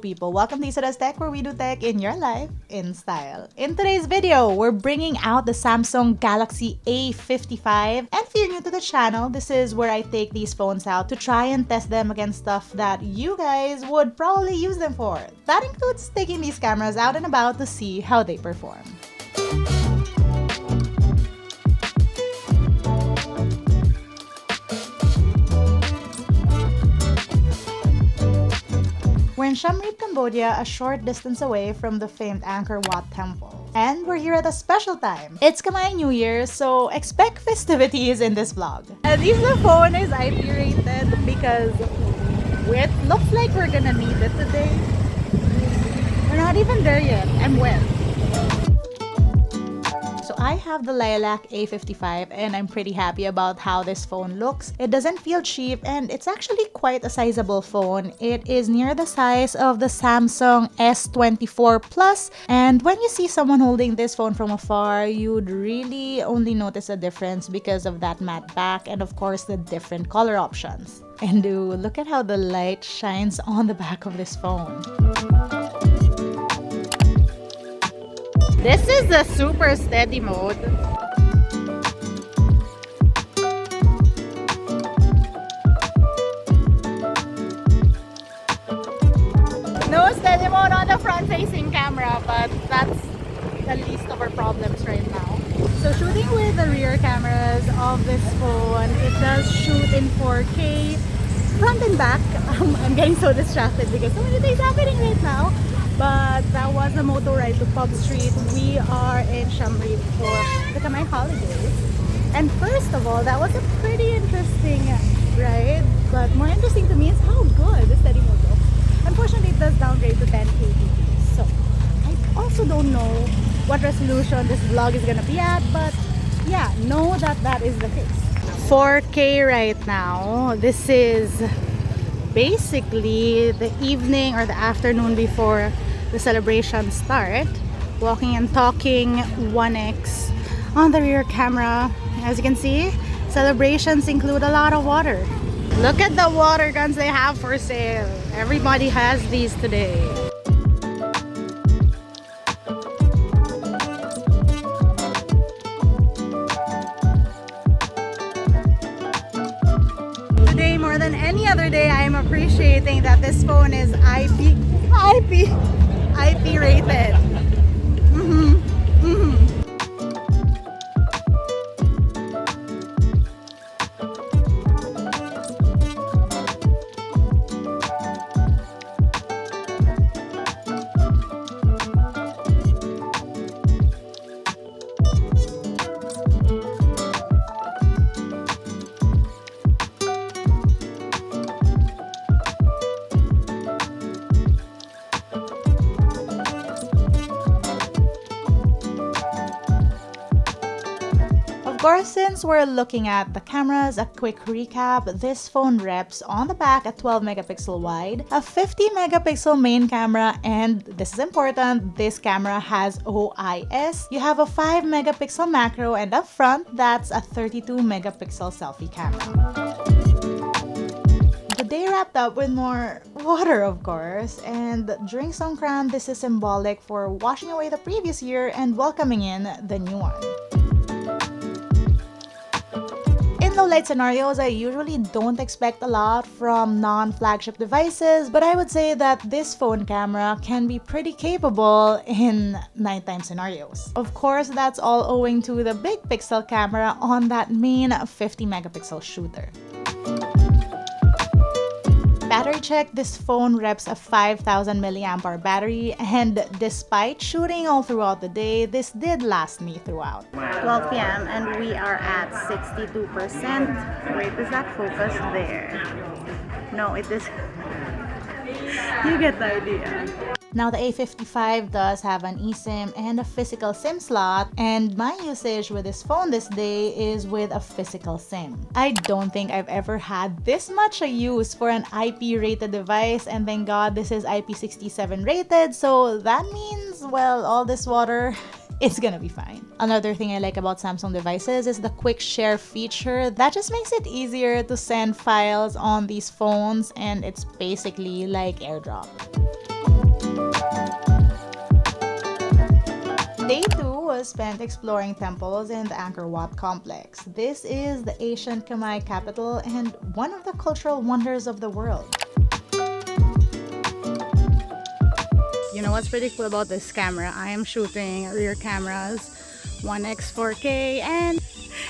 people, welcome to LAZADA's Tech, where we do tech in your life in style. In today's video, we're bringing out the Samsung Galaxy A55, and if you're new to the channel, this is where I take these phones out to try and test them against stuff that you guys would probably use them for. That includes taking these cameras out and about to see how they perform. We're in Siem Reap, Cambodia, a short distance away from the famed Angkor Wat Temple. And we're here at a special time. It's Khmer New Year, so expect festivities in this vlog. And this phone is IP rated because it looks like we're gonna need it today. We're not even there yet. I'm wet. So I have the Lilac A55 and I'm pretty happy about how this phone looks. It doesn't feel cheap and it's actually quite a sizable phone. It is near the size of the Samsung S24 Plus, and when you see someone holding this phone from afar, you'd really only notice a difference because of that matte back and of course the different color options. And look at how the light shines on the back of this phone. This is the super steady mode. No steady mode on the front-facing camera, but that's the least of our problems right now. So shooting with the rear cameras of this phone, it does shoot in 4K front and back. I'm getting so distracted because so many things happening right now. But that was a motor ride to Pub Street. We are in Siem Reap for the Khmer holidays. And first of all, that was a pretty interesting ride. But more interesting to me is how good the steady mode looks. Unfortunately, it does downgrade to 1080p. So I also don't know what resolution this vlog is gonna be at. But yeah, know that that is the case. 4K right now. This is basically the evening or the afternoon before the celebration start. Walking and talking 1x on the rear camera. As you can see, celebrations include a lot of water. Look at the water guns they have for sale. Everybody has these today. Today, more than any other day, I am appreciating that this phone is IP rated. Of course, since we're looking at the cameras, a quick recap. This phone reps on the back a 12 megapixel wide, a 50 megapixel main camera, and this is important, this camera has OIS. You have a 5 megapixel macro, and up front, that's a 32 megapixel selfie camera. The day wrapped up with more water, of course, and during Songkran, this is symbolic for washing away the previous year and welcoming in the new one. In low-light scenarios, I usually don't expect a lot from non-flagship devices, but I would say that this phone camera can be pretty capable in nighttime scenarios. Of course, that's all owing to the big pixel camera on that main 50 megapixel shooter. Battery check, this phone reps a 5000 mAh battery, and despite shooting all throughout the day, this did last me throughout. 12 p.m. and we are at 62%. Wait, does that focus there? No, it is. You get the idea. Now the A55 does have an eSIM and a physical SIM slot, and my usage with this phone this day is with a physical SIM. I don't think I've ever had this much a use for an IP rated device, and thank God this is IP67 rated, so that means, well, all this water it's gonna be fine. Another thing I like about Samsung devices is the quick share feature. That just makes it easier to send files on these phones, and it's basically like AirDrop. Day 2 was spent exploring temples in the Angkor Wat complex. This is the ancient Khmer capital and one of the cultural wonders of the world. You know what's pretty cool about this camera? I am shooting rear cameras, 1x 4K, and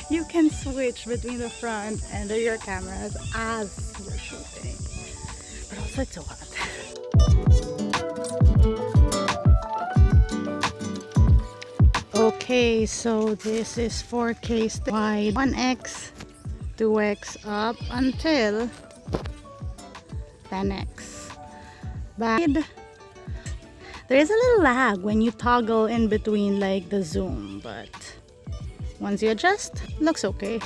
you can switch between the front and the rear cameras as you're shooting. But also it's so hot. Okay, so this is 4K wide, 1x, 2x up until 10x. Back. There is a little lag when you toggle in between like the zoom, but once you adjust, looks okay.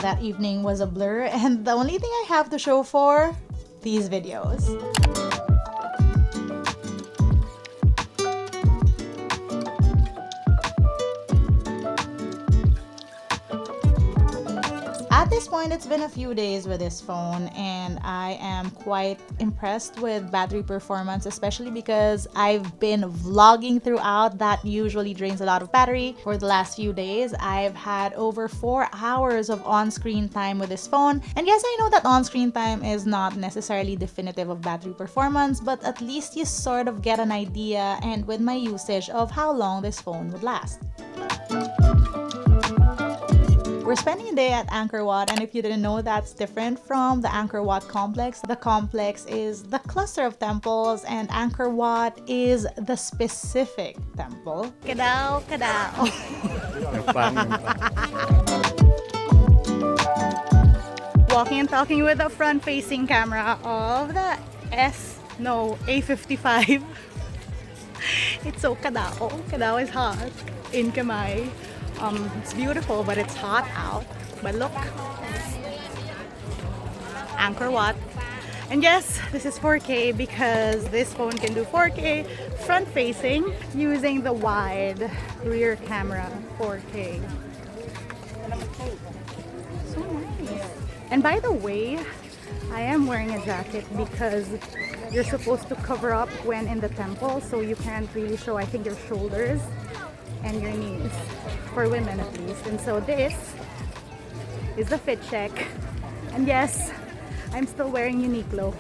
That evening was a blur, and the only thing I have to show for these videos. At this point, it's been a few days with this phone and I am quite impressed with battery performance, especially because I've been vlogging throughout. That usually drains a lot of battery. For the last few days, I've had over 4 hours of on-screen time with this phone. And yes, I know that on-screen time is not necessarily definitive of battery performance, but at least you sort of get an idea, and with my usage, of how long this phone would last. We're spending a day at Angkor Wat, and if you didn't know, that's different from the Angkor Wat complex. The complex is the cluster of temples, and Angkor Wat is the specific temple. Kadao, kadao. Walking and talking with the front-facing camera of the A55. It's so kadao. Kadao is hot in Khmer. It's beautiful, but it's hot out. But look, Angkor Wat. And yes, this is 4K because this phone can do 4K front-facing using the wide rear camera 4K. So nice. And by the way, I am wearing a jacket because you're supposed to cover up when in the temple, so you can't really show, I think, your shoulders and your knees, for women at least. And so this is the fit check, and yes, I'm still wearing Uniqlo.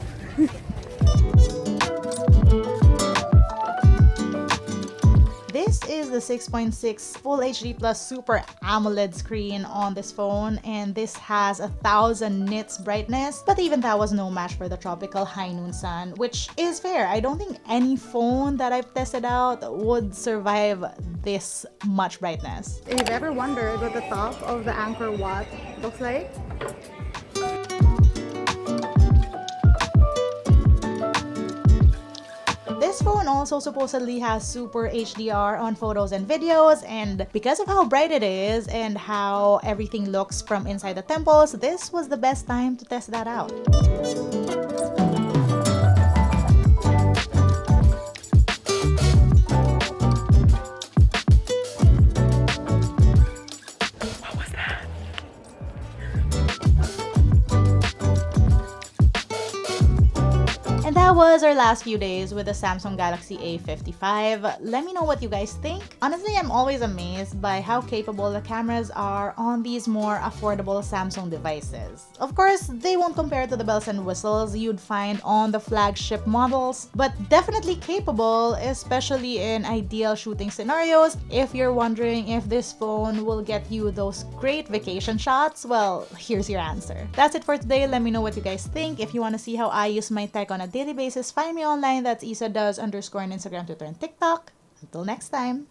This is the 6.6 Full HD Plus Super AMOLED screen on this phone, and this has 1000 nits brightness, but even that was no match for the tropical high noon sun, which is fair. I don't think any phone that I've tested out would survive this much brightness. If you've ever wondered what the top of the Angkor Wat looks like, this phone also supposedly has Super HDR on photos and videos, and because of how bright it is and how everything looks from inside the temples, this was the best time to test that out. that was our last few days with the Samsung Galaxy A55. Let me know what you guys think. Honestly, I'm always amazed by how capable the cameras are on these more affordable Samsung devices. Of course, they won't compare to the bells and whistles you'd find on the flagship models, but definitely capable, especially in ideal shooting scenarios. If you're wondering if this phone will get you those great vacation shots, well, here's your answer. That's it for today. Let me know what you guys think. If you want to see how I use my tech on a daily basis, find me online. That's Isa Does _ on Instagram, Twitter, and TikTok. Until next time.